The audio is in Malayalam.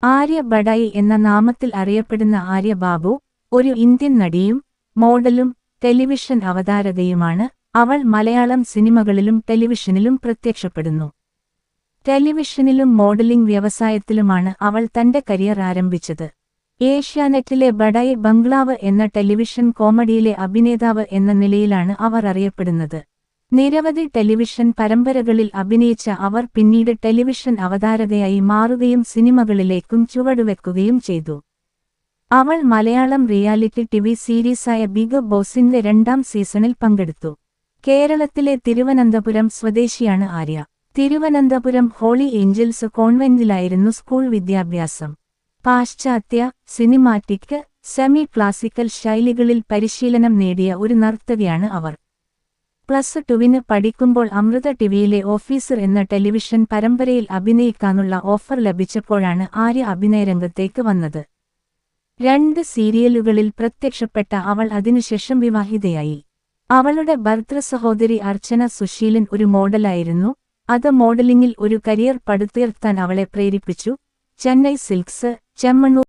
ആര്യ ബഡായി എന്ന നാമത്തിൽ അറിയപ്പെടുന്ന ആര്യ ബാബു, ഒരു ഇന്ത്യൻ നടിയും, മോഡലും, ടെലിവിഷൻ അവതാരകയുമാണ്. അവൾ മലയാളം സിനിമകളിലും ടെലിവിഷനിലും പ്രത്യക്ഷപ്പെടുന്നു. ടെലിവിഷനിലും മോഡലിംഗ് വ്യവസായത്തിലുമാണ് അവൾ തന്റെ കരിയർ ആരംഭിച്ചത്. ഏഷ്യാനെറ്റിലെ ബഡായി ബംഗ്ലാവ് എന്ന ടെലിവിഷൻ കോമഡിയിലെ അഭിനേതാവ് എന്ന നിലയിലാണ് അവർ അറിയപ്പെടുന്നത്. നിരവധി ടെലിവിഷൻ പരമ്പരകളിൽ അഭിനയിച്ച അവർ പിന്നീട് ടെലിവിഷൻ അവതാരകയായി മാറുകയും സിനിമകളിലേക്കും ചുവടുവെക്കുകയും ചെയ്തു. അവൾ മലയാളം റിയാലിറ്റി ടിവി സീരീസായ ബിഗ് ബോസിന്റെ 2ാം സീസണിൽ പങ്കെടുത്തു. കേരളത്തിലെ തിരുവനന്തപുരം സ്വദേശിയാണ് ആര്യ. തിരുവനന്തപുരം ഹോളി ഏഞ്ചൽസ് കോൺവെന്റിലായിരുന്നു സ്കൂൾ വിദ്യാഭ്യാസം. പാശ്ചാത്യ, സിനിമാറ്റിക്, സെമി ക്ലാസിക്കൽ ശൈലികളിൽ പരിശീലനം നേടിയ ഒരു നർത്തകിയാണ് അവർ. +2 പഠിക്കുമ്പോൾ അമൃത ടിവിയിലെ ഓഫീസർ എന്ന ടെലിവിഷൻ പരമ്പരയിൽ അഭിനയിക്കാനുള്ള ഓഫർ ലഭിച്ചപ്പോഴാണ് ആര്യ അഭിനയരംഗത്തേക്ക് വന്നത്. 2 സീരിയലുകളിൽ പ്രത്യക്ഷപ്പെട്ട അവൾ അതിനുശേഷം വിവാഹിതയായി. അവളുടെ ഭർതൃസഹോദരി അർച്ചന സുശീലൻ ഒരു മോഡലായിരുന്നു. അത് മോഡലിംഗിൽ ഒരു കരിയർ പടുത്തുയർത്താൻ അവളെ പ്രേരിപ്പിച്ചു. ചെന്നൈ സിൽക്സ്, ചെമ്മണ്ണൂർ